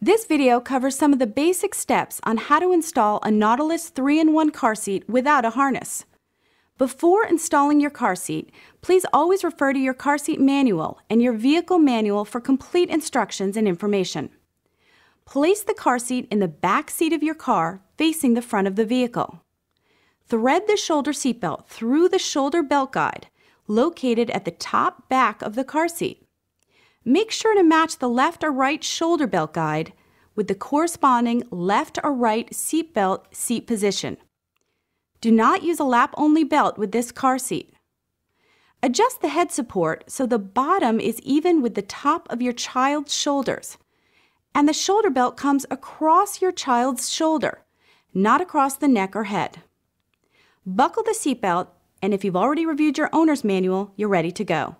This video covers some of the basic steps on how to install a Nautilus 3-in-1 car seat without a harness. Before installing your car seat, please always refer to your car seat manual and your vehicle manual for complete instructions and information. Place the car seat in the back seat of your car facing the front of the vehicle. Thread the shoulder seatbelt through the shoulder belt guide located at the top back of the car seat. Make sure to match the left or right shoulder belt guide with the corresponding left or right seatbelt seat position. Do not use a lap-only belt with this car seat. Adjust the head support so the bottom is even with the top of your child's shoulders, and the shoulder belt comes across your child's shoulder, not across the neck or head. Buckle the seatbelt, and if you've already reviewed your owner's manual, you're ready to go.